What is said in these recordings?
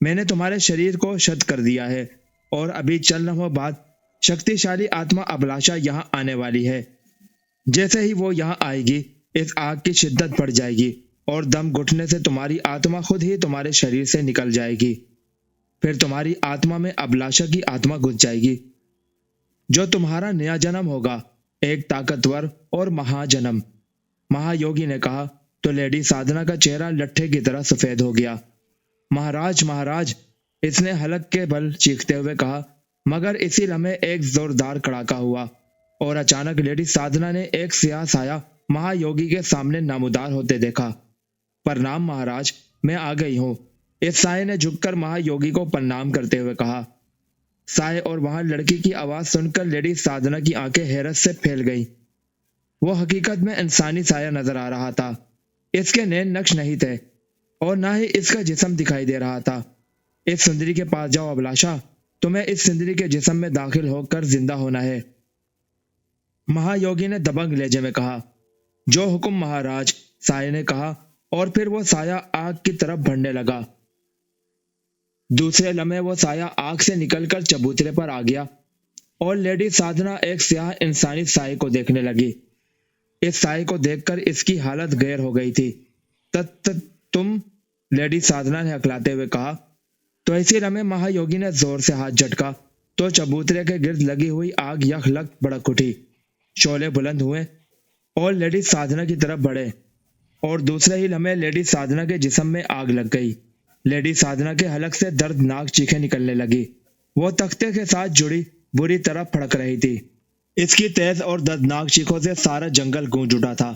میں نے تمہارے شریر کو شت کر دیا ہے اور ابھی چند لمحوں بعد شکتی شالی آتما ابلاشا یہاں آنے والی ہے۔ جیسے ہی وہ یہاں آئے گی اس آگ کی شدت بڑھ جائے گی اور دم گھٹنے سے تمہاری آتما خود ہی تمہارے شریر سے نکل جائے گی۔ پھر تمہاری آتما میں ابلاشا کی آتما گھس جائے گی جو تمہارا نیا جنم ہوگا، ایک طاقتور اور مہا جنم۔ مہا یوگی نے کہا تو لیڈی سادھنا کا چہرہ لٹھے کی طرح سفید ہو گیا۔ مہاراج مہاراج، اس نے حلق کے بل چیختے ہوئے کہا، مگر اسی لمحے ایک زوردار کڑاکا ہوا اور اچانک لیڈی سادھنا نے ایک سیاہ سایہ مہا یوگی کے سامنے نامودار ہوتے دیکھا۔ پرنام مہاراج، میں آ گئی ہوں، اس سائے نے جھک کر مہا یوگی کو پرنام کرتے ہوئے کہا۔ سائے اور وہاں لڑکی کی آواز سن کر لیڈی سادھنا کی آنکھیں حیرت سے پھیل گئیں۔ وہ حقیقت میں انسانی سایہ نظر آ رہا تھا۔ اس کے نین نقش نہیں تھے اور نہ ہی اس کا جسم دکھائی دے رہا تھا۔ اس سندری کے پاس جاؤ ابلاشا، تمہیں اس سندری کے جسم میں داخل ہو کر زندہ ہونا ہے، مہا یوگی نے دبنگ لہجے میں کہا۔ جو حکم مہاراج، سائے نے کہا اور پھر وہ سایہ آگ کی طرف بڑھنے لگا۔ دوسرے لمحے وہ سایہ آگ سے نکل کر چبوترے پر آ گیا اور لیڈی سادھنا ایک سیاہ انسانی سائے کو دیکھنے لگی۔ اس سائے کو دیکھ کر اس کی حالت غیر ہو گئی تھی۔ تم، لیڈی سادھنا نے ہکلاتے ہوئے کہا۔ تو اسی لمحے مہا یوگی نے زور سے ہاتھ جھٹکا تو چبوترے کے گرد لگی ہوئی آگ یک لک بھڑک اٹھی، شعلے بلند ہوئے اور لیڈی سادھنا کی طرف بڑھے اور دوسرے ہی لمحے لیڈی سادھنا کے جسم میں آگ لگ گئی۔ لیڈی سادھنا کے حلق سے دردناک چیخیں نکلنے لگی۔ وہ تختے کے ساتھ جڑی بری طرح پھڑک رہی تھی۔ اس کی تیز اور دردناک چیخوں سے سارا جنگل گونج اٹھا تھا،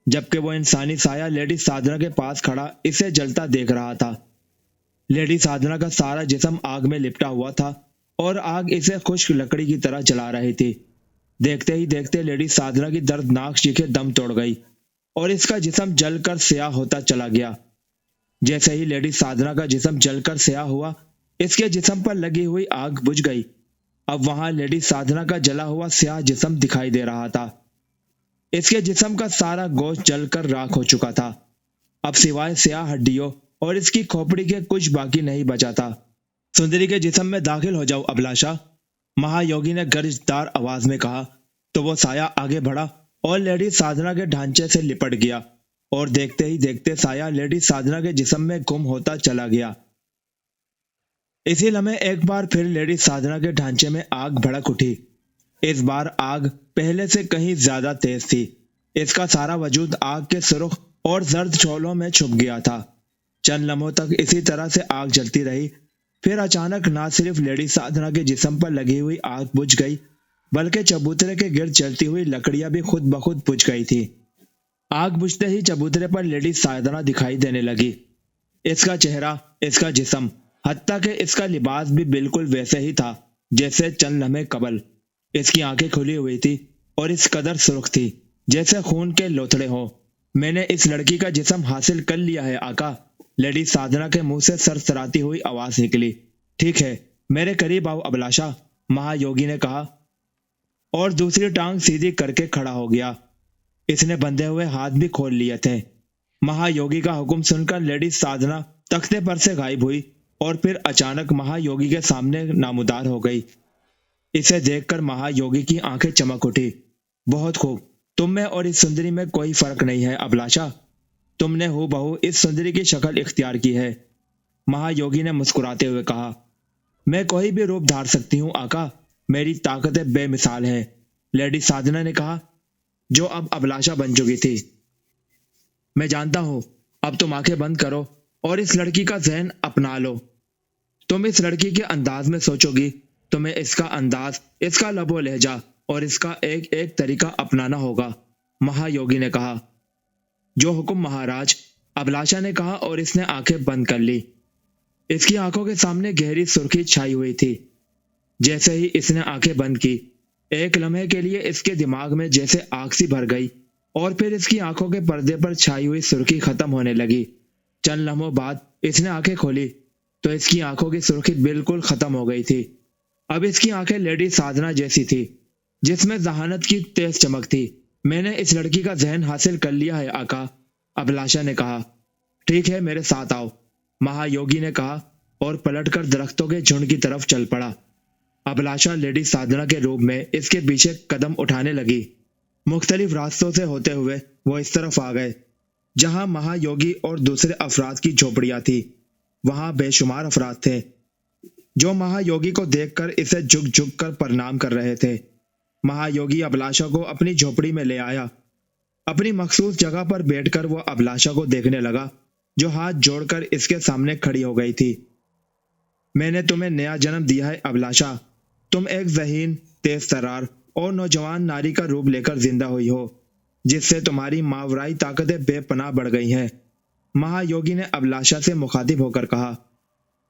جبکہ وہ انسانی سایہ لیڈی سادھنا کے پاس کھڑا اسے جلتا دیکھ رہا تھا۔ لیڈی سادھنا کا سارا جسم آگ میں لپٹا ہوا تھا اور آگ اسے خشک لکڑی کی طرح جلا رہی تھی۔ دیکھتے ہی دیکھتے لیڈی سادھنا کی دردناک چیخیں دم توڑ گئی اور اس کا جسم جل کر سیاہ ہوتا چلا گیا۔ جیسے ہی لیڈی سادھنا کا جسم جل کر سیاہ ہوا، اس کے جسم پر لگی ہوئی آگ بجھ گئی۔ اب وہاں لیڈی سادھنا کا جلا ہوا سیاہ جسم دکھائی دے رہا تھا۔ اس کے جسم کا سارا گوشت جل کر راکھ ہو چکا تھا۔ اب سوائے سیاہ ہڈیوں اور اس کی کھوپڑی کے کچھ باقی نہیں بچا تھا۔ سندری کے جسم میں داخل ہو جاؤ ابلاشا، مہا یوگی نے گرجدار آواز میں کہا تو وہ سایہ آگے بڑھا اور لیڈی سادھنا کے ڈھانچے سے لپٹ گیا اور دیکھتے ہی دیکھتے سایہ لیڈی سادھنا کے جسم میں گم ہوتا چلا گیا۔ اسی لمحے ایک بار پھر لیڈی سادھنا کے ڈھانچے میں آگ بھڑک اٹھی۔ اس بار آگ پہلے سے کہیں زیادہ تیز تھی۔ اس کا سارا وجود آگ کے سرخ اور زرد شعلوں میں چھپ گیا تھا۔ چند لمحوں تک اسی طرح سے آگ جلتی رہی، پھر اچانک نہ صرف لیڈی سادھنا کے جسم پر لگی ہوئی آگ بجھ گئی بلکہ چبوترے کے گرد جلتی ہوئی لکڑیاں بھی خود بخود بجھ گئی تھی۔ آگ بجھتے ہی چبوترے پر لیڈی سادھنا دکھائی دینے لگی۔ اس کا چہرہ، اس کا جسم، حتیٰ کہ اس کا لباس بھی بالکل ویسے ہی تھا جیسے چند لمحے قبل۔ اس کی آنکھیں کھلی ہوئی تھی اور اس قدر سرخ تھی جیسے خون کے لوتھڑے ہوں۔ میں نے اس لڑکی کا جسم حاصل کر لیا ہے آقا، لیڈی سادھنا کے منہ سے سرسراتی ہوئی آواز نکلی۔ ٹھیک ہے، میرے قریب آؤ ابلاشا، مہا یوگی نے کہا اور دوسری ٹانگ سیدھی کر کے کھڑا ہو گیا۔ اس نے بندھے ہوئے ہاتھ بھی کھول لیے تھے۔ مہا یوگی کا حکم سن کر لیڈی سادھنا تختے پر سے غائب ہوئی اور پھر اچانک مہا یوگی کے سامنے نامودار ہو گئی۔ اسے دیکھ کر مہا یوگی کی آنکھیں چمک اٹھی۔ بہت خوب، تم میں اور اس سندری میں کوئی فرق نہیں ہے ابلاشا، تم نے ہو بہو اس سندری کی شکل اختیار کی ہے، مہا یوگی نے مسکراتے ہوئے کہا۔ میں کوئی بھی روپ دھار سکتی ہوں آقا، میری طاقتیں بے مثال ہیں، لیڈی سادھنا نے کہا جو اب ابلاشا بن چکی تھی۔ میں جانتا ہوں، اب تم آنکھیں بند کرو اور اس لڑکی کا ذہن اپنا لو۔ تم اس لڑکی کے انداز میں سوچو گی، تمہیں اس کا انداز، اس کا لب و لہجہ اور اس کا ایک ایک طریقہ اپنانا ہوگا، مہا یوگی نے کہا۔ جو حکم مہاراج، ابلاشا نے کہا اور اس نے آنکھیں بند کر لی۔ اس کی آنکھوں کے سامنے گہری سرخی چھائی ہوئی تھی۔ جیسے ہی اس نے آنکھیں بند کی، ایک لمحے کے لیے اس کے دماغ میں جیسے آگ سی بھر گئی اور پھر اس کی آنکھوں کے پردے پر چھائی ہوئی سرخی ختم ہونے لگی۔ چند لمحوں بعد اس نے آنکھیں کھولی تو اس کی آنکھوں کی سرخی بالکل ختم ہو گئی تھی۔ اب اس کی آنکھیں لیڈی سادھنا جیسی تھی جس میں ذہانت کی تیز چمک تھی۔ میں نے اس لڑکی کا ذہن حاصل کر لیا ہے آقا، ابلاشا نے کہا۔ ٹھیک ہے، میرے ساتھ آؤ، مہا یوگی نے کہا اور پلٹ کر درختوں کے جھنڈ کی طرف چل پڑا۔ ابلاشا لیڈی سادھنا کے روپ میں اس کے پیچھے قدم اٹھانے لگی۔ مختلف راستوں سے ہوتے ہوئے وہ اس طرف آ گئے جہاں مہا یوگی اور دوسرے افراد کی جھوپڑیاں تھی۔ وہاں بے شمار افراد تھے جو مہا یوگی کو دیکھ کر اسے جھک جھک کر پرنام کر رہے تھے۔ مہا یوگی ابلاشا کو اپنی جھوپڑی میں لے آیا۔ اپنی مخصوص جگہ پر بیٹھ کر وہ ابلاشا کو دیکھنے لگا جو ہاتھ جوڑ کر اس کے سامنے کھڑی ہو گئی تھی۔ میں نے تمہیں نیا جنم دیا ہے ابلاشا، تم ایک ذہین، تیز ترار اور نوجوان ناری کا روپ لے کر زندہ ہوئی ہو جس سے تمہاری ماورائی طاقتیں بے پناہ بڑھ گئی ہیں۔ مہا یوگی نے ابلاشا سے مخاطب ہو کر کہا۔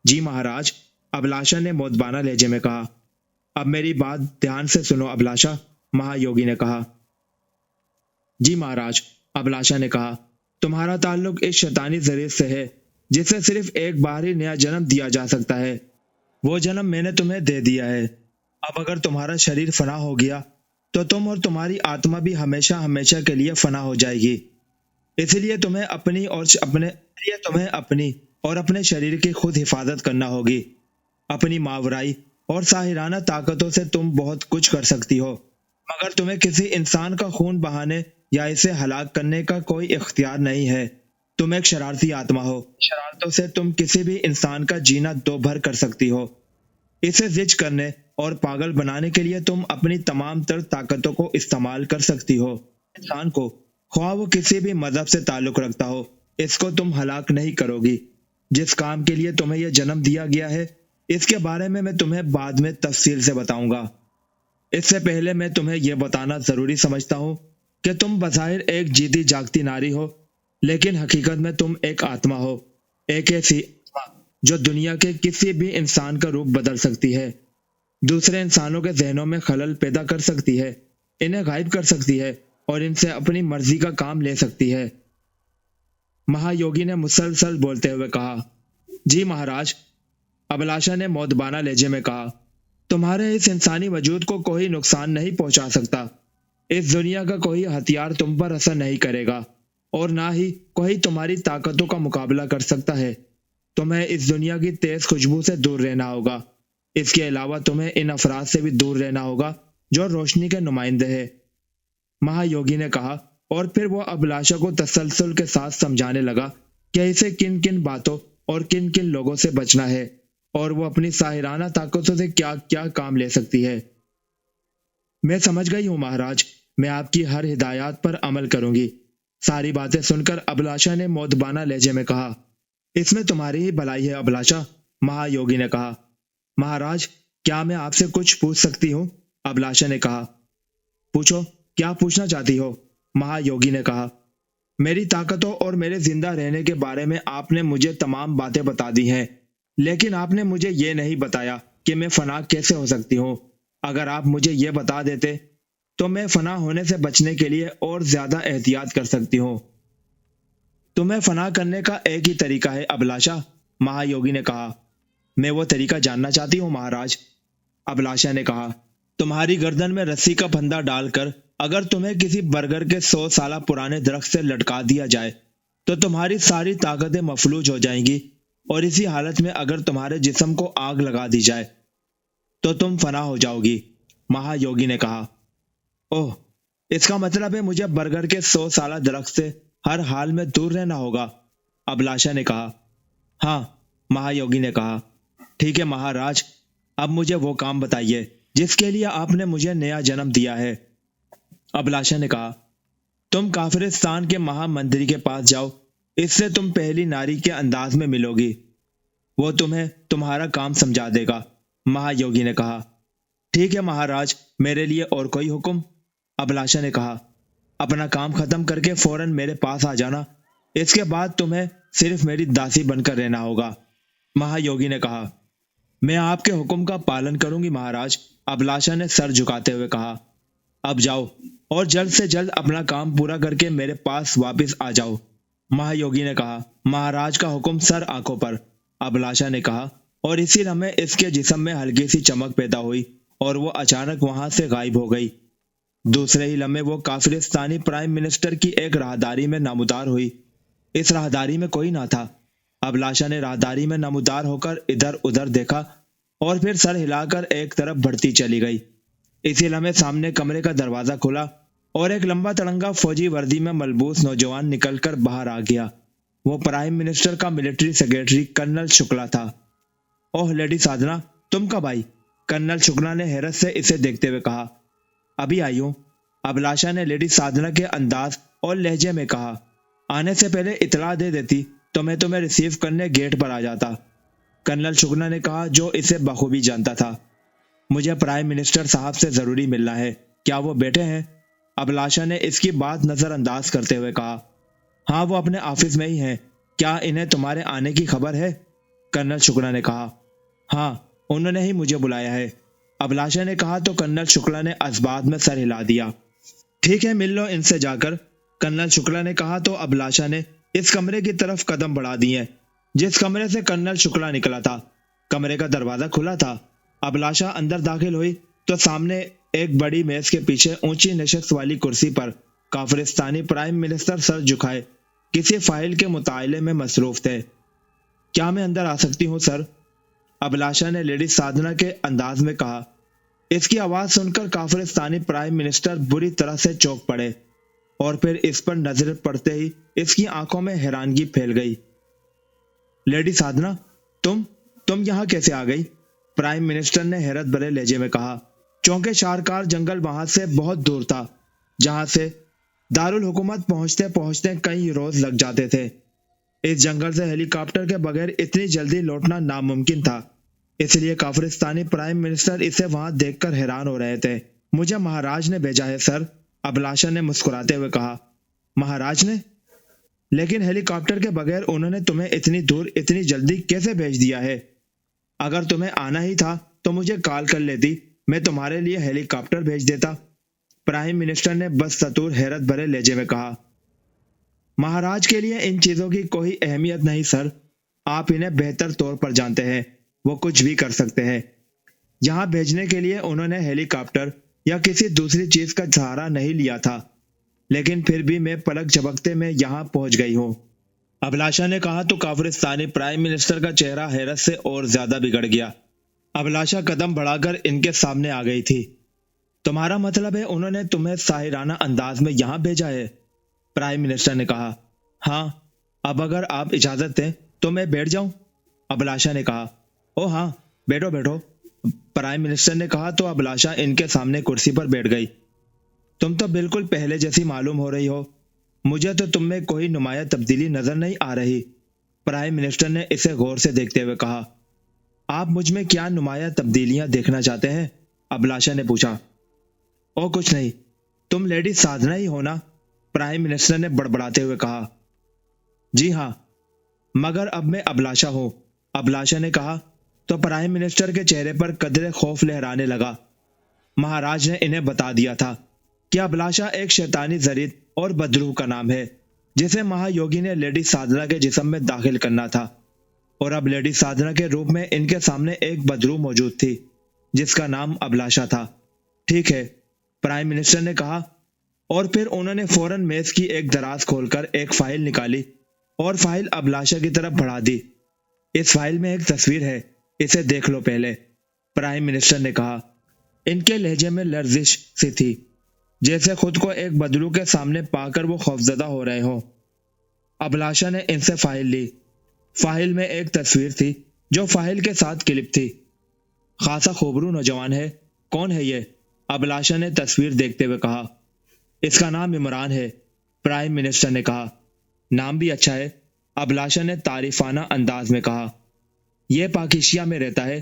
جی مہاراج، ابلاشا نے مودبانہ لہجے میں کہا۔ اب میری بات دھیان سے سنو ابلاشا، مہا یوگی نے کہا۔ جی مہاراج، ابلاشا نے کہا، تمہارا تعلق اس شیطانی ذریعے سے ہے جسے صرف ایک بار ہی نیا جنم دیا جا سکتا ہے۔ وہ جنم میں نے تمہیں دے دیا ہے۔ اب اگر تمہارا شریر فنا ہو گیا تو تم اور تمہاری آتما بھی ہمیشہ ہمیشہ کے لیے فنا ہو جائے گی۔ اس لیے تمہیں اپنی اور اپنے شریر کی خود حفاظت کرنا ہوگی۔ اپنی ماورائی اور ساحرانہ طاقتوں سے تم بہت کچھ کر سکتی ہو، مگر تمہیں کسی انسان کا خون بہانے یا اسے ہلاک کرنے کا کوئی اختیار نہیں ہے۔ تم ایک شرارتی آتما ہو، شرارتوں سے تم کسی بھی انسان کا جینا دو بھر کر سکتی ہو۔ اسے زج کرنے اور پاگل بنانے کے لیے تم اپنی تمام تر طاقتوں کو استعمال کر سکتی ہو۔ انسان کو، خواہ وہ کسی بھی مذہب سے تعلق رکھتا ہو، اس کو تم ہلاک نہیں کرو گی۔ جس کام کے لیے تمہیں یہ جنم دیا گیا ہے اس کے بارے میں تمہیں بعد میں تفصیل سے بتاؤں گا۔ اس سے پہلے میں تمہیں یہ بتانا ضروری سمجھتا ہوں کہ تم بظاہر ایک جیتی جاگتی ناری ہو، لیکن حقیقت میں تم ایک آتما ہو، ایک ایسی آتما جو دنیا کے کسی بھی انسان کا روپ بدل سکتی ہے، دوسرے انسانوں کے ذہنوں میں خلل پیدا کر سکتی ہے، انہیں غائب کر سکتی ہے اور ان سے اپنی مرضی کا کام لے سکتی ہے۔ مہا یوگی نے مسلسل بولتے ہوئے کہا۔ جی مہاراج، ابلاشا نے مودبانہ لہجے میں کہا، تمہارے اس انسانی وجود کو کوئی نقصان نہیں پہنچا سکتا۔ اس دنیا کا کوئی ہتھیار تم پر اثر نہیں کرے گا اور نہ ہی کوئی تمہاری طاقتوں کا مقابلہ کر سکتا ہے۔ تمہیں اس دنیا کی تیز خوشبو سے دور رہنا ہوگا۔ اس کے علاوہ تمہیں ان افراد سے بھی دور رہنا ہوگا جو روشنی کے نمائندے ہیں، مہا یوگی نے کہا، اور پھر وہ ابلاشا کو تسلسل کے ساتھ سمجھانے لگا کہ اسے کن کن باتوں اور کن کن لوگوں سے بچنا ہے اور وہ اپنی ساحرانہ طاقتوں سے کیا کیا کام لے سکتی ہے۔ میں سمجھ گئی ہوں مہاراج، میں آپ کی ہر ہدایات پر عمل کروں گی۔ ساری باتیں سن کر ابلاشا نے مودبانہ لہجے میں کہا۔ اس میں تمہاری ہی بھلائی ہے ابلاشا، مہا یوگی نے کہا۔ مہاراج، کیا میں آپ سے کچھ پوچھ سکتی ہوں؟ ابلاشا نے کہا۔ پوچھو، کیا پوچھنا چاہتی ہو؟ مہا یوگی نے کہا۔ میری طاقتوں اور میرے زندہ رہنے کے بارے میں آپ نے مجھے تمام باتیں بتا دی ہیں، لیکن آپ نے مجھے یہ نہیں بتایا کہ میں فنا کیسے ہو سکتی ہوں۔ اگر آپ مجھے یہ بتا دیتے تو میں فنا ہونے سے بچنے کے لیے اور زیادہ احتیاط کر سکتی ہوں۔ تمہیں فنا کرنے کا ایک ہی طریقہ ہے ابلاشا، مہا یوگی نے کہا۔ میں وہ طریقہ جاننا چاہتی ہوں مہاراج، ابلاشا نے کہا۔ تمہاری گردن میں رسی کا پھندا ڈال کر اگر تمہیں کسی برگر کے 100 سالہ پرانے درخت سے لٹکا دیا جائے تو تمہاری ساری طاقتیں مفلوج ہو جائیں گی، اور اسی حالت میں اگر تمہارے جسم کو آگ لگا دی جائے تو تم فنا ہو جاؤ گی، مہا یوگی نے کہا۔ اوہ، اس کا مطلب ہے مجھے برگر کے 100 سالہ درخت سے ہر حال میں دور رہنا ہوگا، ابلاشا نے کہا۔ ہاں، مہا یوگی نے کہا۔ ٹھیک ہے مہاراج، اب مجھے وہ کام بتائیے جس کے لیے آپ نے مجھے نیا جنم دیا ہے، ابلاشا نے کہا۔ تم کافرستان کے مہا مندری کے پاس جاؤ، اس سے تم پہلی ناری کے انداز میں ملو گی، وہ تمہیں تمہارا کام سمجھا دے گا، مہا یوگی نے کہا۔ ٹھیک ہے مہاراج، میرے لیے اور کوئی حکم؟ ابلاشا نے کہا۔ اپنا کام ختم کر کے فوراً میرے پاس آ جانا، اس کے بعد تمہیں صرف میری داسی بن کر رہنا ہوگا، مہا یوگی نے کہا۔ میں آپ کے حکم کا پالن کروں گی مہاراج، ابلاشا نے سر جھکاتے ہوئے کہا۔ اب جاؤ اور جلد سے جلد اپنا کام پورا کر کے میرے پاس واپس آ جاؤ، مہا یوگی نے کہا۔ مہاراج کا حکم سر آنکھوں پر، ابلاشا نے کہا، اور اسی لمحے اس کے جسم میں ہلکی سی چمک پیدا ہوئی اور وہ اچانک وہاں سے غائب ہو گئی۔ دوسرے ہی لمحے وہ کافرستانی پرائم منسٹر کی ایک راہداری میں نامودار ہوئی۔ اس راہداری میں کوئی نہ تھا ابلاشا نے راہداری میں نمودار ہو کر ادھر ادھر دیکھا اور پھر سر ہلا کر ایک طرف بڑھتی چلی گئی۔ اسی لمحے سامنے کمرے کا دروازہ کھلا اور ایک لمبا تڑنگا فوجی وردی میں ملبوس نوجوان نکل کر باہر آ گیا۔ وہ پرائم منسٹر کا ملٹری سیکرٹری کرنل شکلا تھا۔ اوہ لیڈی سادھنا، تم کب آئی؟ کرنل شکلا نے حیرت سے اسے دیکھتے ہوئے کہا۔ ابھی آئی ہوں، ابلاشا نے لیڈی سادھنا کے انداز اور لہجے میں کہا۔ آنے سے پہلے اطلاع دے دیتی تو میں تمہیں ریسیو کرنے گیٹ پر آ جاتا، کرنل شکلا نے کہا، جو اسے بخوبی جانتا تھا۔ مجھے پرائم منسٹر صاحب سے ضروری ملنا ہے، کیا وہ بیٹھے ہیں؟ ابلاشا نے اس کی بات نظر انداز کرتے ہوئے کہا۔ ہاں، وہ اپنے آفس میں ہی ہیں، کیا انہیں تمہارے آنے کی خبر ہے؟ کرنل شکلا نے کہا۔ ہاں، انہوں نے ہی مجھے بلایا ہے، ابلاشا نے کہا تو کرنل شکلا نے اسبات میں سر ہلا دیا۔ ٹھیک ہے، مل لو ان سے جا کر، کرنل شکلا نے کہا تو ابلاشا نے اس کمرے کی طرف قدم بڑھا دیے جس کمرے سے کرنل شکلا نکلا تھا۔ کمرے کا دروازہ کھلا تھا۔ ابلاشا اندر داخل ہوئی تو سامنے ایک بڑی میز کے پیچھے اونچی نشست والی کرسی پر کافرستانی پرائم منسٹر سر جھکائے کسی فائل کے مطالعے میں مصروف تھے۔ کیا میں اندر آ سکتی ہوں سر؟ ابلاشا نے لیڈی سادھنا کے انداز میں کہا۔ اس کی آواز سن کر کافرستانی پرائم منسٹر بری طرح سے چونک پڑے اور پھر اس پر نظر پڑتے ہی اس کی آنکھوں میں حیرانگی پھیل گئی۔ لیڈی سادھنا، تم یہاں کیسے آ گئی؟ پرائم منسٹر نے حیرت بھرے لہجے میں کہا۔ چونکہ شارکار جنگل وہاں سے بہت دور تھا جہاں سے دارالحکومت پہنچتے پہنچتے کئی روز لگ جاتے تھے۔ اس جنگل سے ہیلی کاپٹر کے بغیر اتنی جلدی لوٹنا ناممکن تھا، اس لیے کافرستانی پرائم منسٹر اسے وہاں دیکھ کر حیران ہو رہے تھے۔ مجھے مہاراج نے بھیجا ہے سر، ابلاشا نے مسکراتے ہوئے کہا۔ مہاراج نے؟ لیکن ہیلی کاپٹر کے بغیر انہوں نے تمہیں اتنی دور اتنی جلدی کیسے بھیج دیا ہے؟ اگر تمہیں آنا ہی تھا تو مجھے کال کر لیتی، میں تمہارے لیے ہیلی کاپٹر بھیج دیتا، پرائم منسٹر نے بدستور حیرت بھرے لہجے میں کہا۔ مہاراج کے لیے ان چیزوں کی کوئی اہمیت نہیں سر، آپ انہیں بہتر طور پر جانتے ہیں، وہ کچھ بھی کر سکتے ہیں۔ یہاں بھیجنے کے لیے انہوں نے ہیلی کاپٹر یا کسی دوسری چیز کا سہارا نہیں لیا تھا، لیکن پھر بھی میں پلک جھپکتے میں یہاں پہنچ گئی ہوں، ابلاشا نے کہا تو کافرستانی پرائم منسٹر کا چہرہ حیرت سے اور زیادہ بگڑ گیا۔ ابلاشا قدم بڑھا کر ان کے سامنے آ گئی تھی۔ تمہارا مطلب ہے انہوں نے تمہیں ساحرانہ انداز میں یہاں بھیجا ہے؟ پرائم منسٹر نے کہا۔ ہاں، اب اگر آپ اجازت دیں تو میں بیٹھ جاؤں؟ ابلاشا نے کہا۔ او ہاں، بیٹھو بیٹھو، پرائم منسٹر نے کہا تو ابلاشا ان کے سامنے کرسی پر بیٹھ گئی۔ تم تو بالکل پہلے جیسی معلوم ہو رہی ہو، مجھے تو تم میں کوئی نمایاں تبدیلی نظر نہیں آ رہی، پرائم منسٹر نے اسے غور سے دیکھتے ہوئے کہا۔ آپ مجھ میں کیا نمایاں تبدیلیاں دیکھنا چاہتے ہیں؟ ابلاشا نے پوچھا۔ او کچھ نہیں، تم لیڈی سادھنا ہی ہو نا؟ پرائم منسٹر نے بڑبڑاتے ہوئے کہا۔ جی ہاں، مگر اب میں ابلاشا ہوں، ابلاشا نے کہا تو پرائم منسٹر کے چہرے پر قدرے خوف لہرانے لگا۔ مہاراج نے انہیں بتا دیا تھا کہ ابلاشا ایک شیطانی ضریت اور بدروح کا نام ہے جسے مہا یوگی نے لیڈی سادھنا کے جسم میں داخل کرنا تھا، اور اب لیڈی سادھنا کے روپ میں ان کے سامنے ایک بدروح موجود تھی جس کا نام ابلاشا تھا۔ ٹھیک ہے، پرائم منسٹر نے کہا، اور پھر انہوں نے فوراً میز کی ایک دراز کھول کر ایک فائل نکالی اور فائل ابلاشا کی طرف بڑھا دی۔ اس فائل میں ایک تصویر ہے، اسے دیکھ لو پہلے، پرائم منسٹر نے کہا۔ ان کے لہجے میں لرزش سی تھی، جیسے خود کو ایک بدلو کے سامنے پا کر وہ خوفزدہ ہو رہے ہوں۔ ابلاشا نے ان سے فائل لی۔ فائل میں ایک تصویر تھی جو فائل کے ساتھ کلپ تھی۔ خاصا خوبرو نوجوان ہے، کون ہے یہ؟ ابلاشا نے تصویر دیکھتے ہوئے کہا۔ اس کا نام عمران ہے، پرائم منسٹر نے کہا۔ نام بھی اچھا ہے، ابلاشا نے تعریفانہ انداز میں کہا۔ یہ پاکیشیا میں رہتا ہے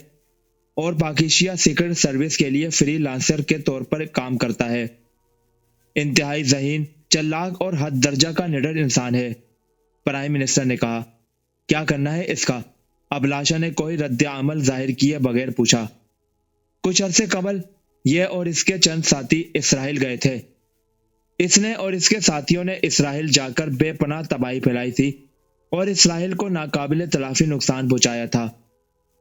اور پاکیشیا سیکرٹ سروس کے لیے فری لانسر کے طور پر کام کرتا ہے۔ انتہائی ذہین، چلاک اور حد درجہ کا نڈر انسان ہے، پرائم منسٹر نے کہا۔ کیا کرنا ہے اس کا؟ ابلاشا نے کوئی رد عمل ظاہر کیے بغیر پوچھا۔ کچھ عرصے قبل یہ اور اس کے چند ساتھی اسرائیل گئے تھے۔ اس نے اور اس کے ساتھیوں نے اسرائیل جا کر بے پناہ تباہی پھیلائی تھی اور اسرائیل کو ناقابل تلافی نقصان پہنچایا تھا،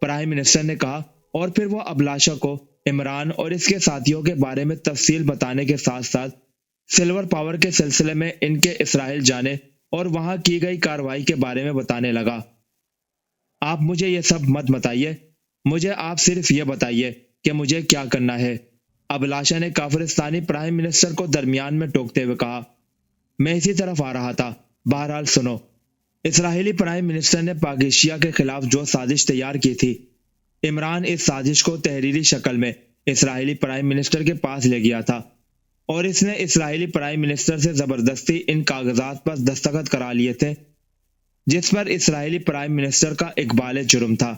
پرائم منسٹر نے کہا، اور پھر وہ ابلاشا کو عمران اور اس کے ساتھیوں کے بارے میں تفصیل بتانے کے ساتھ ساتھ سلور پاور کے سلسلے میں ان کے اسرائیل جانے اور وہاں کی گئی کارروائی کے بارے میں بتانے لگا۔ آپ مجھے یہ سب مت بتائیے، مجھے آپ صرف یہ بتائیے کہ مجھے کیا کرنا ہے۔ ابلاشا نے کافرستانی پرائم منسٹر کو درمیان میں ٹوکتے ہوئے کہا۔ میں اسی طرف آ رہا تھا، بہرحال سنو۔ اسرائیلی پرائم منسٹر نے پاکستان کے خلاف جو سازش تیار کی تھی، عمران اس سازش کو تحریری شکل میں اسرائیلی پرائم منسٹر کے پاس لے گیا تھا، اور اس نے اسرائیلی پرائم منسٹر سے زبردستی ان کاغذات پر دستخط کرا لیے تھے جس پر اسرائیلی پرائم منسٹر کا اقبال جرم تھا۔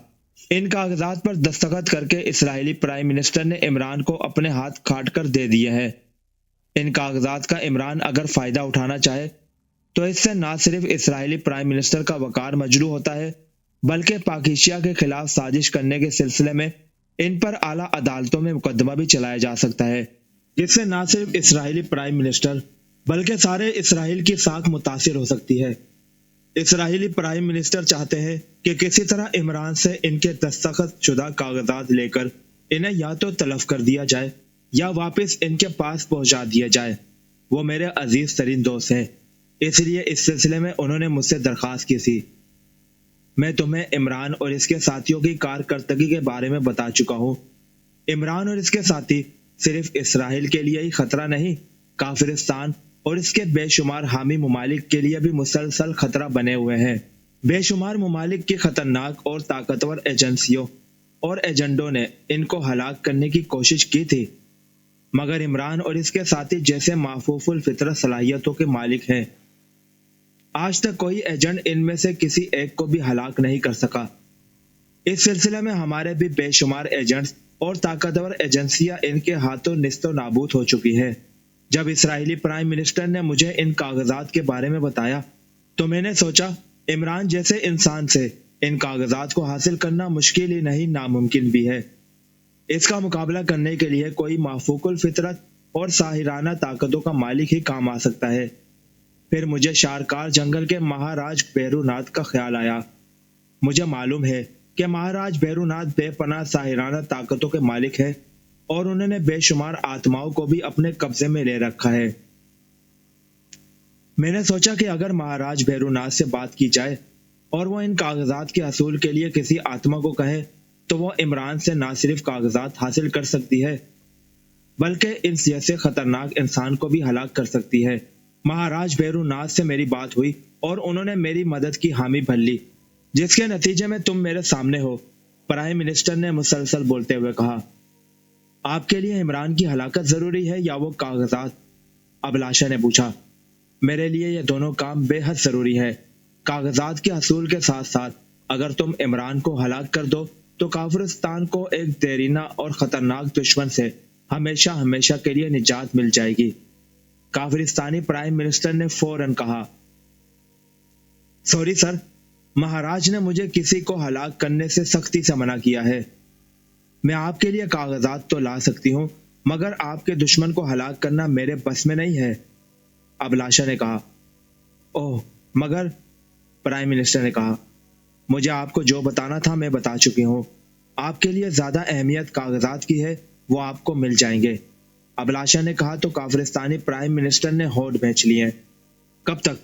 ان کاغذات پر دستخط کر کے اسرائیلی پرائم منسٹر نے عمران کو اپنے ہاتھ کاٹ کر دے دیے ہیں۔ ان کاغذات کا عمران اگر فائدہ اٹھانا چاہے تو اس سے نہ صرف اسرائیلی پرائم منسٹر کا وقار مجروح ہوتا ہے، بلکہ پاکستان کے خلاف سازش کرنے کے سلسلے میں ان پر اعلیٰ عدالتوں میں مقدمہ بھی چلایا جا سکتا ہے، جس سے نہ صرف اسرائیلی پرائم منسٹر بلکہ سارے اسرائیل کی ساکھ متاثر ہو سکتی ہے۔ اسرائیلی پرائم منسٹر چاہتے ہیں کہ کسی طرح عمران سے ان کے دستخط شدہ کاغذات لے کر انہیں یا تو تلف کر دیا جائے یا واپس ان کے پاس پہنچا دیا جائے۔ وہ میرے عزیز ترین دوست ہیں، اس لیے اس سلسلے میں انہوں نے مجھ سے درخواست کی تھی۔ میں تمہیں عمران اور اس کے ساتھیوں کی کارکردگی کے بارے میں بتا چکا ہوں۔ عمران اور اس کے ساتھی صرف اسرائیل کے لیے ہی خطرہ نہیں، کافرستان اور اس کے بے شمار حامی ممالک کے لیے بھی مسلسل خطرہ بنے ہوئے ہیں۔ بے شمار ممالک کی خطرناک اور طاقتور ایجنسیوں اور ایجنڈوں نے ان کو ہلاک کرنے کی کوشش کی تھی، مگر عمران اور اس کے ساتھی جیسے معفوف الفطرت صلاحیتوں کے مالک ہیں، آج تک کوئی ایجنٹ ان میں سے کسی ایک کو بھی ہلاک نہیں کر سکا۔ اس سلسلے میں ہمارے بھی بے شمار ایجنٹس اور طاقتور ایجنسیاں ان کے ہاتھوں نیست و نابود ہو چکی ہے۔ جب اسرائیلی پرائم منسٹر نے مجھے ان کاغذات کے بارے میں بتایا تو میں نے سوچا عمران جیسے انسان سے ان کاغذات کو حاصل کرنا مشکل ہی نہیں، ناممکن بھی ہے۔ اس کا مقابلہ کرنے کے لیے کوئی مافوق الفطرت اور ساحرانہ طاقتوں کا مالک ہی کام آ سکتا ہے۔ پھر مجھے شارکار جنگل کے مہاراج بھیروناتھ کا خیال آیا۔ مجھے معلوم ہے کہ مہاراج بھیروناتھ بے پناہ ساحرانہ طاقتوں کے مالک ہے، اور انہوں نے بے شمار آتماؤں کو بھی اپنے قبضے میں لے رکھا ہے۔ میں نے سوچا کہ اگر مہاراج بھیروناتھ سے بات کی جائے اور وہ ان کاغذات کے حصول کے لیے کسی آتما کو کہے تو وہ عمران سے نہ صرف کاغذات حاصل کر سکتی ہے بلکہ ان جیسے خطرناک انسان کو بھی ہلاک کر سکتی ہے۔ مہاراج بھیروناتھ سے میری بات ہوئی اور انہوں نے میری مدد کی حامی بھر لی، جس کے نتیجے میں تم میرے سامنے ہو۔ پرائم منسٹر نے مسلسل بولتے ہوئے کہا۔ آپ کے لیے عمران کی ہلاکت ضروری ہے یا وہ کاغذات؟ ابلاشا نے پوچھا۔ میرے لیے یہ دونوں کام بے حد ضروری ہے۔ کاغذات کے حصول کے ساتھ ساتھ اگر تم عمران کو ہلاک کر دو تو کافرستان کو ایک دیرینہ اور خطرناک دشمن سے ہمیشہ ہمیشہ کے لیے نجات مل جائے گی۔ کافرستانی پرائم منسٹر نے فوراً کہا، سوری سر، مہاراج نے مجھے کسی کو ہلاک کرنے سے سختی سے منع کیا ہے۔ میں آپ کے لیے کاغذات تو لا سکتی ہوں، مگر آپ کے دشمن کو ہلاک کرنا میرے بس میں نہیں ہے۔ ابلاشا نے کہا۔ اوہ مگر، پرائم منسٹر نے کہا، مجھے آپ کو جو بتانا تھا میں بتا چکی ہوں۔ آپ کے لیے زیادہ اہمیت کاغذات کی ہے، وہ آپ کو مل جائیں گے۔ ابلاشا نے کہا تو کافرستانی پرائم منسٹر نے ہونٹ بھینچ لیے۔ کب تک؟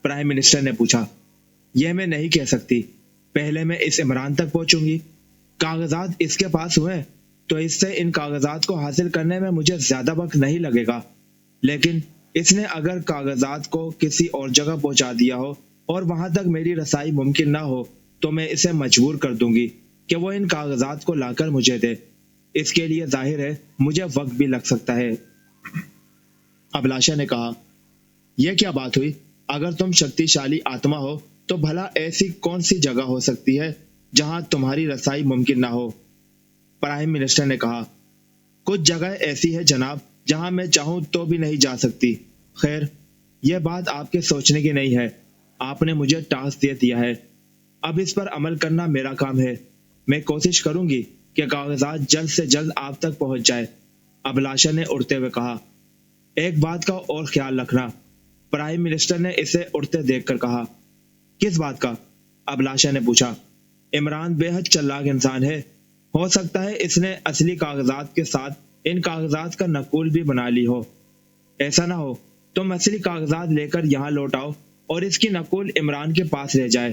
پرائم منسٹر نے پوچھا۔ یہ میں نہیں کہہ سکتی، پہلے میں اس عمران تک پہنچوں گی۔ کاغذات اس کے پاس ہوئے تو اس سے ان کاغذات کو حاصل کرنے میں مجھے زیادہ وقت نہیں لگے گا، لیکن اس نے اگر کاغذات کو کسی اور جگہ پہنچا دیا ہو اور وہاں تک میری رسائی ممکن نہ ہو تو میں اسے مجبور کر دوں گی کہ وہ ان کاغذات کو لا کر مجھے دے۔ اس کے لیے ظاہر ہے مجھے وقت بھی لگ سکتا ہے۔ ابلاشا نے کہا، یہ کیا بات ہوئی؟ اگر تم شکتی شالی آتما ہو تو بھلا ایسی کون سی جگہ ہو سکتی ہے جہاں تمہاری رسائی ممکن نہ ہو؟ پرائم منسٹر نے کہا، کچھ جگہ ایسی ہے جناب جہاں میں چاہوں تو بھی نہیں جا سکتی۔ خیر، یہ بات آپ کے سوچنے کی نہیں ہے، آپ نے مجھے ٹاسک دے دیا ہے، اب اس پر عمل کرنا میرا کام ہے۔ میں کوشش کروں گی کہ کاغذات جلد سے جلد آپ تک پہنچ جائے۔ ابلاشا نے اڑتے ہوئے کہا۔ ایک بات کا اور خیال رکھنا، پرائم منسٹر نے اسے اڑتے دیکھ کر کہا۔ کس بات کا؟ ابلاشا نے پوچھا۔ عمران بے حد چلاک انسان ہے، ہو سکتا ہے اس نے اصلی کاغذات کے ساتھ ان کاغذات کا نقول بھی بنا لی ہو۔ ایسا نہ ہو تم اصلی کاغذات لے کر یہاں لوٹ آؤ اور اس کی نقول عمران کے پاس رہ جائے۔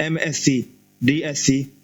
MSc DSc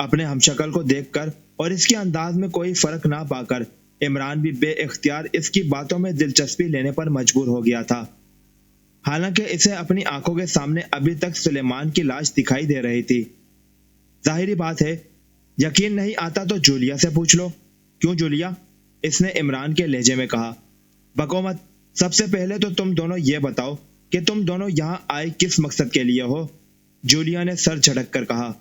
اپنے ہمشکل کو دیکھ کر اور اس کے انداز میں کوئی فرق نہ پا کر عمران بھی بے اختیار اس کی باتوں میں دلچسپی لینے پر مجبور ہو گیا تھا۔ حالانکہ اسے اپنی آنکھوں کے سامنے ابھی تک سلیمان کی لاش دکھائی دے رہی تھی۔ ظاہری بات ہے، یقین نہیں آتا تو جولیا سے پوچھ لو۔ کیوں جولیا؟ اس نے عمران کے لہجے میں کہا۔ بکو مت، سب سے پہلے تو تم دونوں یہ بتاؤ کہ تم دونوں یہاں آئے کس مقصد کے لیے ہو؟ جولیا نے سر جھٹک کر کہا۔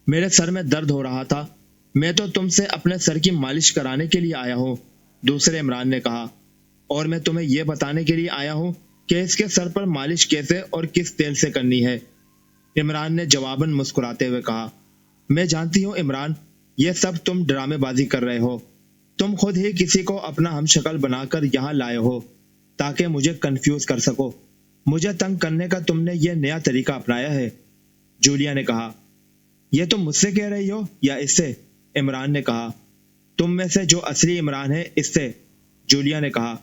میرے سر میں درد ہو رہا تھا، میں تو تم سے اپنے سر کی مالش کرانے کے لیے آیا ہوں، دوسرے عمران نے کہا۔ اور میں تمہیں یہ بتانے کے لیے آیا ہوں کہ اس کے سر پر مالش کیسے اور کس تیل سے کرنی ہے، عمران نے جواباً مسکراتے ہوئے کہا۔ میں جانتی ہوں عمران، یہ سب تم ڈرامے بازی کر رہے ہو، تم خود ہی کسی کو اپنا ہم شکل بنا کر یہاں لائے ہو تاکہ مجھے کنفیوز کر سکو۔ مجھے تنگ کرنے کا تم نے یہ نیا طریقہ اپنایا ہے، جولیا نے کہا۔ یہ تم مجھ سے کہہ رہی ہو یا اس سے؟ عمران نے کہا۔ تم میں سے جو اصلی عمران ہے اس سے، جولیا نے کہا۔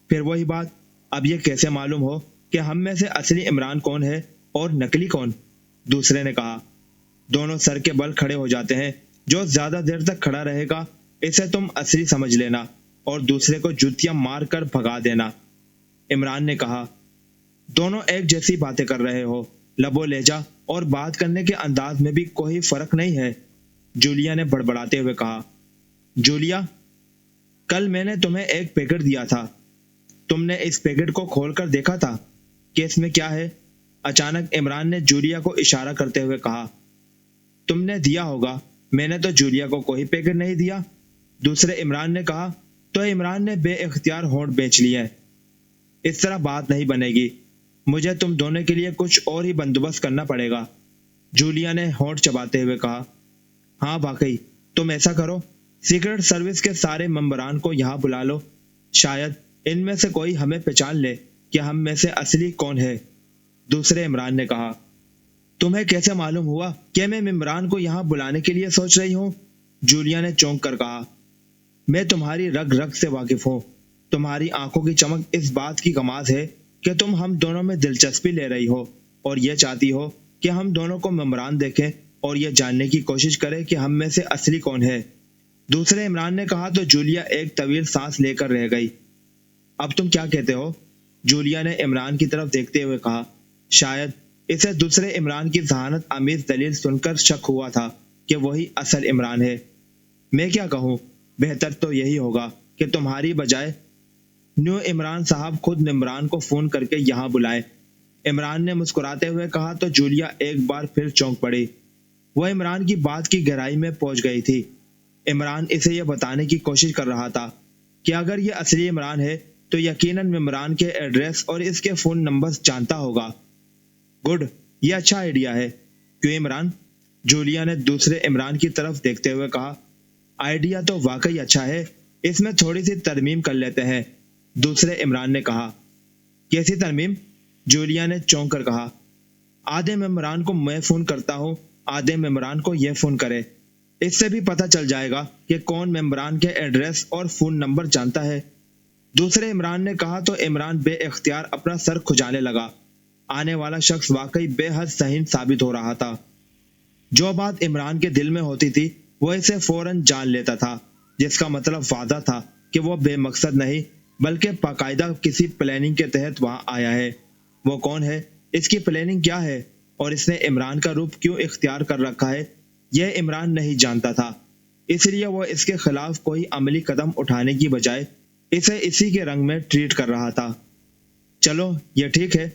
پھر وہی بات، اب یہ کیسے معلوم ہو کہ ہم میں سے اصلی عمران کون ہے اور نکلی کون؟ دوسرے نے کہا۔ دونوں سر کے بل کھڑے ہو جاتے ہیں، جو زیادہ دیر تک کھڑا رہے گا اسے تم اصلی سمجھ لینا اور دوسرے کو جوتیاں مار کر بھگا دینا، عمران نے کہا۔ دونوں ایک جیسی باتیں کر رہے ہو، لب و لہجہ اور بات کرنے کے انداز میں بھی کوئی فرق نہیں ہے، جولیا نے بڑبڑاتے ہوئے کہا۔ جولیا، کل میں نے تمہیں ایک پیکٹ دیا تھا، تم نے اس پیکٹ کو کھول کر دیکھا تھا کہ اس میں کیا ہے؟ اچانک عمران نے جولیا کو اشارہ کرتے ہوئے کہا۔ تم نے دیا ہوگا، میں نے تو جولیا کو کوئی پیکٹ نہیں دیا، دوسرے عمران نے کہا۔ تو عمران نے بے اختیار ہونٹ بیچ لیے۔ اس طرح بات نہیں بنے گی، مجھے تم دونوں کے لیے کچھ اور ہی بندوبست کرنا پڑے گا، جولیا نے ہونٹ چباتے ہوئے کہا۔ ہاں واقعی، تم ایسا کرو، سیکرٹ سروس کے سارے ممبران کو یہاں بلا لو، شاید ان میں سے کوئی ہمیں پہچان لے کہ ہم میں سے اصلی کون ہے، دوسرے عمران نے کہا۔ تمہیں کیسے معلوم ہوا کہ میں ممبران کو یہاں بلانے کے لیے سوچ رہی ہوں؟ جولیا نے چونک کر کہا۔ میں تمہاری رگ رگ سے واقف ہوں، تمہاری آنکھوں کی چمک اس بات کی گماز ہے کہ تم ہم دونوں میں دلچسپی لے رہی ہو اور یہ چاہتی ہو کہ ہم دونوں کو ممبران دیکھیں اور یہ جاننے کی کوشش کرے کہ ہم میں سے اصلی کون ہے، دوسرے عمران نے کہا۔ تو جولیا ایک طویل سانس لے کر رہ گئی۔ اب تم کیا کہتے ہو؟ جولیا نے عمران کی طرف دیکھتے ہوئے کہا۔ شاید اسے دوسرے عمران کی ذہانت آمیز دلیل سن کر شک ہوا تھا کہ وہی اصل عمران ہے۔ میں کیا کہوں، بہتر تو یہی ہوگا کہ تمہاری بجائے نیو عمران صاحب خود عمران کو فون کر کے یہاں بلائے، عمران نے مسکراتے ہوئے کہا۔ تو جولیا ایک بار پھر چونک پڑی، وہ عمران کی بات کی گہرائی میں پہنچ گئی تھی۔ عمران اسے یہ بتانے کی کوشش کر رہا تھا کہ اگر یہ اصلی عمران ہے تو یقیناً عمران کے ایڈریس اور اس کے فون نمبر جانتا ہوگا۔ گڈ، یہ اچھا آئیڈیا ہے، کیوں عمران؟ جولیا نے دوسرے عمران کی طرف دیکھتے ہوئے کہا۔ آئیڈیا تو واقعی اچھا ہے، اس میں تھوڑی سی ترمیم کر لیتے ہیں، دوسرے عمران نے کہا۔ کیسی ترمیم؟ جولیا نے چونک کر کہا۔ آدھے ممبران کو میں فون کرتا ہوں، آدھے ممبران کو یہ فون کرے، اس سے بھی پتہ چل جائے گا کہ کون ممبران کے ایڈریس اور فون نمبر جانتا ہے، دوسرے عمران نے کہا۔ تو عمران بے اختیار اپنا سر کھجانے لگا، آنے والا شخص واقعی بے حد ذہین ثابت ہو رہا تھا۔ جو بات عمران کے دل میں ہوتی تھی وہ اسے فوراً جان لیتا تھا، جس کا مطلب واضح تھا کہ وہ بے مقصد نہیں بلکہ باقاعدہ کسی پلاننگ کے تحت وہاں آیا ہے۔ وہ کون ہے، اس کی پلاننگ کیا ہے اور اس نے عمران کا روپ کیوں اختیار کر رکھا ہے، یہ عمران نہیں جانتا تھا، اس لیے وہ اس کے خلاف کوئی عملی قدم اٹھانے کی بجائے اسے اسی کے رنگ میں ٹریٹ کر رہا تھا۔ چلو یہ ٹھیک ہے،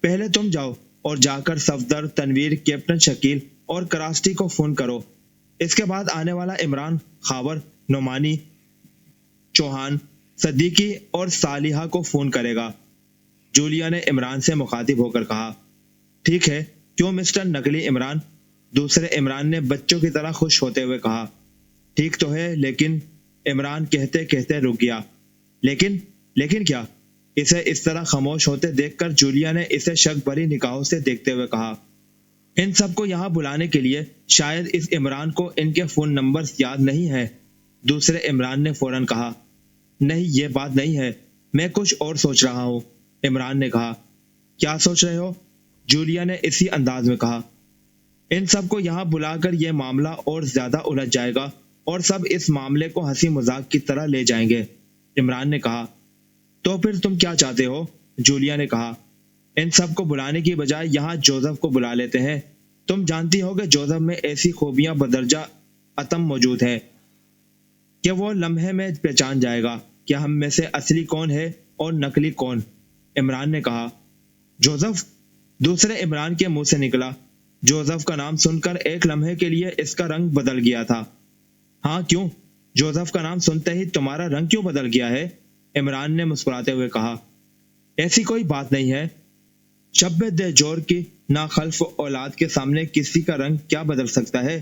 پہلے تم جاؤ اور جا کر صفدر، تنویر، کیپٹن شکیل اور کراسٹی کو فون کرو، اس کے بعد آنے والا عمران، خاور، نعمانی، چوہان، صدیقی اور صالحہ کو فون کرے گا، جولیا نے عمران سے مخاطب ہو کر کہا۔ ٹھیک ہے، کیوں مسٹر نقلی عمران، دوسرے عمران نے بچوں کی طرح خوش ہوتے ہوئے کہا۔ ٹھیک تو ہے لیکن، عمران کہتے کہتے رک گیا۔ لیکن کیا؟ اسے اس طرح خاموش ہوتے دیکھ کر جولیا نے اسے شک بھری نگاہوں سے دیکھتے ہوئے کہا۔ ان سب کو یہاں بلانے کے لیے شاید اس عمران کو ان کے فون نمبر یاد نہیں ہے، دوسرے عمران نے فوراً کہا۔ نہیں، یہ بات نہیں ہے، میں کچھ اور سوچ رہا ہوں، عمران نے کہا۔ کیا سوچ رہے ہو؟ جولیا نے اسی انداز میں کہا۔ ان سب کو یہاں بلا کر یہ معاملہ اور زیادہ الجھ جائے گا اور سب اس معاملے کو ہنسی مذاق کی طرح لے جائیں گے۔ عمران نے کہا، تو پھر تم کیا چاہتے ہو؟ جولیا نے کہا، ان سب کو بلانے کی بجائے یہاں جوزف کو بلا لیتے ہیں۔ تم جانتی ہو کہ جوزف میں ایسی خوبیاں بدرجہ اتم موجود ہے کہ وہ لمحے میں پہچان جائے گا کہ ہم میں سے اصلی کون ہے اور نقلی کون۔ عمران نے کہا، جوزف؟ دوسرے عمران کے منہ سے نکلا۔ جوزف کا نام سن کر ایک لمحے کے لیے اس کا رنگ بدل گیا تھا۔ ہاں کیوں؟ جوزف کا نام سنتے ہی تمہارا رنگ کیوں بدل گیا ہے؟ عمران نے مسکراتے ہوئے کہا، ایسی کوئی بات نہیں ہے۔ شب دے جور کی ناخلف اولاد کے سامنے کسی کا رنگ کیا بدل سکتا ہے؟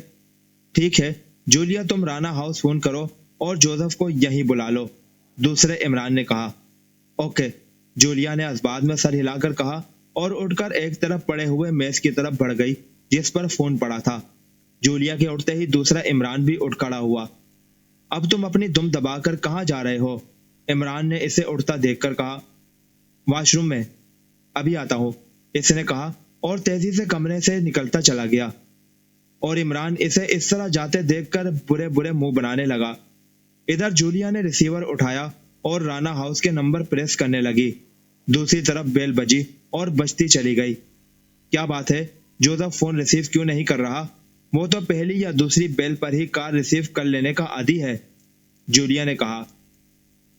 ٹھیک ہے جولیا، تم رانا ہاؤس فون کرو اور جوزف کو یہیں بلا لو، دوسرے عمران نے کہا۔ اوکے، جولیا نے اسباد میں سر ہلا کر کہا اور اٹھ کر ایک طرف پڑے ہوئے میز کی طرف بڑھ گئی جس پر فون پڑا تھا۔ جولیا کے اٹھتے ہی دوسرا عمران بھی اٹھ کھڑا ہوا۔ اب تم اپنی دم دبا کر کہاں جا رہے ہو؟ عمران نے اسے اٹھتا دیکھ کر کہا۔ واش روم میں، ابھی آتا ہوں، اس نے کہا اور تیزی سے کمرے سے نکلتا چلا گیا۔ اور عمران اسے اس طرح جاتے دیکھ کر برے برے منہ بنانے لگا۔ ادھر جولیا نے ریسیور اٹھایا اور رانا ہاؤس کے نمبر پریس کرنے لگی۔ دوسری طرف بیل بجی اور بجتی چلی گئی۔ کیا بات ہے، جوزف فون ریسیو کیوں نہیں کر رہا؟ وہ تو پہلی یا دوسری بیل پر ہی کار ریسیو کر لینے کا عادی ہے، جولیا نے کہا۔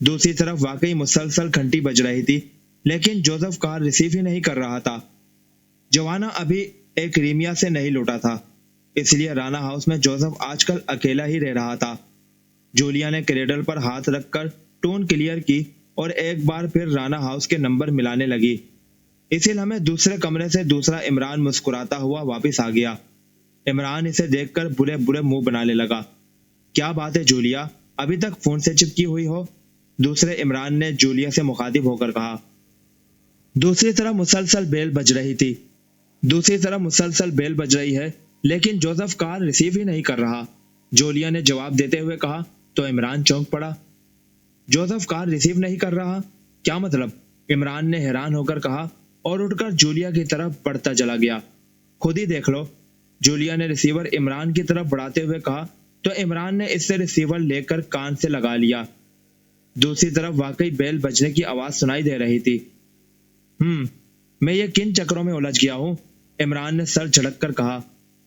دوسری طرف واقعی مسلسل گھنٹی بج رہی تھی لیکن جوزف کار ریسیو ہی نہیں کر رہا تھا۔ جوانا ابھی ایک ریمیا سے نہیں لوٹا تھا، اس لیے رانا ہاؤس میں جوزف آج کل اکیلا ہی رہ رہا تھا۔ جولیا نے کریڈل پر ہاتھ رکھ کر ٹون کلیئر کی اور ایک بار پھر رانا ہاؤس کے نمبر ملانے لگی۔ اسی لمحے دوسرے کمرے سے دوسرا عمران مسکراتا ہوا واپس آ گیا۔ عمران اسے دیکھ کر برے برے منہ بنانے لگا۔ کیا بات ہے جولیا، ابھی تک فون سے چپکی ہوئی ہو؟ دوسرے عمران نے جولیا سے مخاطب ہو کر کہا۔ دوسری طرف مسلسل بیل بج رہی ہے لیکن جوزف کار ریسیو ہی نہیں کر رہا، جولیا نے جواب دیتے ہوئے کہا تو عمران چونک پڑا۔ جوزف کار ریسیو نہیں کر رہا؟ کیا مطلب؟ عمران نے حیران ہو کر کہا اور اٹھ کر جولیا کی طرف بڑھتا چلا گیا۔ خود ہی دیکھ لو، جولیا نے ریسیور عمران کی طرف بڑھاتے ہوئے کہا تو عمران نے اس سے ریسیور لے کر کان سے لگا لیا۔ دوسری طرف واقعی بیل بجنے کی آواز سنائی دے رہی تھی۔ میں یہ کن چکروں میں الجھ گیا ہوں؟ عمران نے سر جھٹک کر کہا۔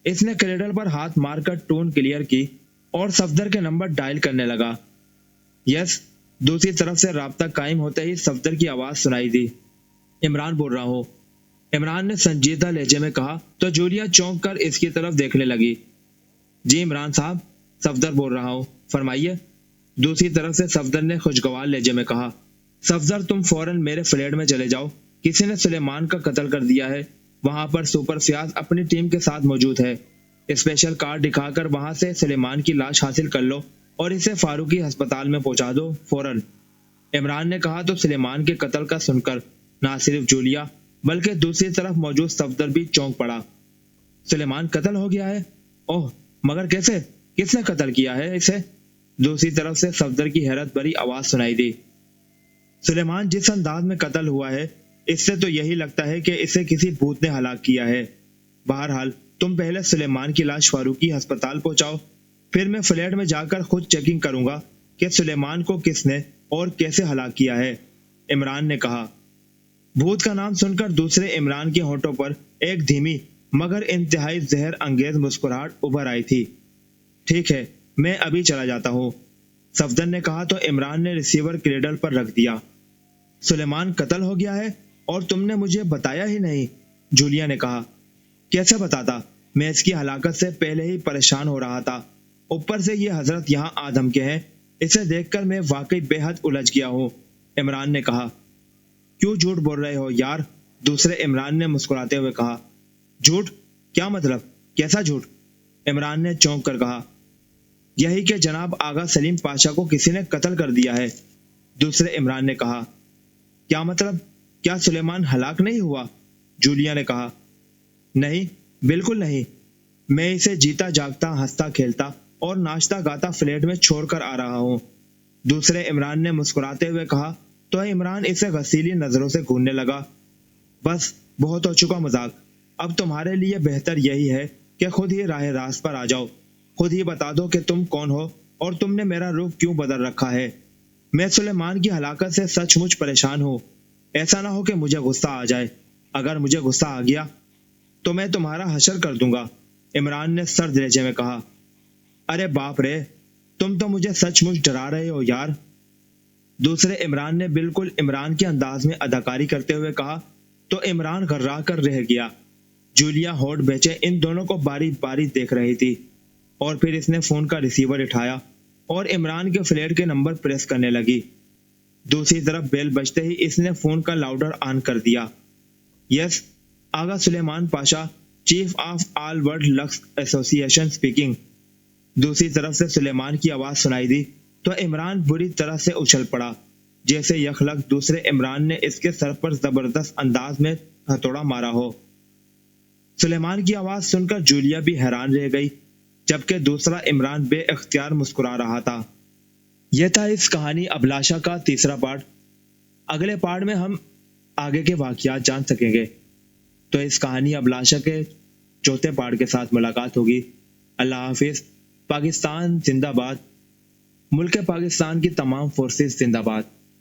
اس نے کریڈل پر ہاتھ مار کر ٹون کلیئر کی اور صفدر کے نمبر ڈائل کرنے لگا۔ یس، دوسری طرف سے رابطہ قائم ہوتے ہی صفدر کی آواز سنائی دی۔ عمران بول رہا ہوں، عمران نے سنجیدہ لہجے میں کہا تو جولیا چونک کر اس کی طرف دیکھنے لگی۔ جی عمران صاحب، صفدر بول رہا ہوں، فرمائیے، دوسری طرف سے صفدر نے خوشگوار لہجے میں کہا۔ صفدر، تم فوراً میرے فلیٹ میں چلے جاؤ، کسی نے سلیمان کا قتل کر دیا ہے، وہاں پر سپر فیاض اپنی ٹیم کے ساتھ موجود ہے، اسپیشل کار دکھا کر وہاں سے سلیمان کی لاش حاصل کر لو اور اسے فاروقی ہسپتال میں پہنچا دو فوراً۔ عمران نے کہا تو سلیمان کے قتل کا سن کر نہ صرف جولیا بلکہ دوسری طرف موجود صفدر بھی چونک پڑا۔ سلیمان قتل ہو گیا ہے؟ اوہ، مگر کیسے؟ کس نے قتل کیا ہے اسے؟ دوسری طرف سے صفدر کی حیرت بھری آواز سنائی دی۔ سلیمان جس انداز میں قتل ہوا ہے اس سے تو یہی لگتا ہے کہ اسے کسی بھوت نے ہلاک کیا ہے۔ بہرحال تم پہلے سلیمان کی لاش فاروقی ہسپتال پہنچاؤ، پھر میں فلیٹ میں جا کر خود چیکنگ کروں گا کہ سلیمان کو کس نے اور کیسے ہلاک کیا ہے، عمران نے کہا۔ بھوت کا نام سن کر دوسرے عمران کے ہونٹوں پر ایک دھیمی مگر انتہائی زہر انگیز مسکراہٹ ابھر آئی تھی۔ ٹھیک ہے، میں ابھی چلا جاتا ہوں، صفدر نے کہا تو عمران نے ریسیور کریڈل پر رکھ دیا۔ سلیمان قتل ہو گیا ہے اور تم نے مجھے بتایا ہی نہیں، جولیا نے کہا۔ کیسے بتاتا، میں اس کی ہلاکت سے پہلے ہی پریشان ہو رہا تھا، اوپر سے یہ حضرت یہاں آ دھمکے ہیں، اسے دیکھ کر میں واقعی بے حد الجھ گیا ہوں، عمران نے کہا۔ کیوں جھوٹ بول رہے ہو یار، دوسرے عمران نے مسکراتے ہوئے کہا۔ جھوٹ؟ کیا مطلب، کیسا جھوٹ؟ عمران نے چونک کر کہا۔ یہی کہ جناب آغا سلیم پاشا کو کسی نے قتل کر دیا ہے، دوسرے عمران نے کہا۔ کیا مطلب، کیا سلیمان ہلاک نہیں ہوا؟ جولیا نے کہا۔ نہیں، بالکل نہیں، میں اسے جیتا جاگتا ہنستا کھیلتا اور ناشتہ گاتا فلیٹ میں چھوڑ کر آ رہا ہوں، دوسرے عمران نے مسکراتے ہوئے کہا تو عمران اسے غسیلی نظروں سے گھورنے لگا۔ بس بہت ہو چکا مذاق، اب تمہارے لیے بہتر یہی ہے کہ خود ہی راہ راست پر آ جاؤ، خود ہی بتا دو کہ تم کون ہو اور تم نے میرا رخ کیوں بدل رکھا ہے۔ میں سلیمان کی ہلاکت سے سچ مچ پریشان ہوں، ایسا نہ ہو کہ مجھے غصہ آ جائے، اگر مجھے غصہ آ گیا تو میں تمہارا حشر کر دوں گا۔ عمران نے سرد لہجے میں کہا۔ ارے باپ رے، تم تو مجھے سچ مچ ڈرا رہے ہو یار۔ دوسرے عمران نے بالکل عمران کے انداز میں اداکاری کرتے ہوئے کہا تو عمران گھرا کر رہ گیا۔ جولیا ہونٹ بیچے ان دونوں کو باری باری دیکھ رہی تھی، اور پھر اس نے فون کا ریسیور اٹھایا اور عمران کے فلیٹ کے نمبر پریس کرنے لگی۔ دوسری طرف بیل بجتے ہی اس نے فون کا لاؤڈر آن کر دیا۔ Yes, Agha Suleman Pasha, chief of all world lux association speaking. دوسری طرف سے سلیمان کی آواز سنائی دی تو عمران بری طرح سے اچھل پڑا، جیسے یکلک دوسرے عمران نے اس کے سر پر زبردست انداز میں ہتھوڑا مارا ہو۔ سلیمان کی آواز سن کر جولیا بھی حیران رہ گئی، جبکہ دوسرا عمران بے اختیار مسکرا رہا تھا۔ یہ تھا اس کہانی ابلاشا کا تیسرا پارٹ۔ اگلے پارٹ میں ہم آگے کے واقعات جان سکیں گے، تو اس کہانی ابلاشا کے چوتھے پارٹ کے ساتھ ملاقات ہوگی۔ اللہ حافظ۔ پاکستان زندہ باد۔ ملک پاکستان کی تمام فورسز زندہ باد۔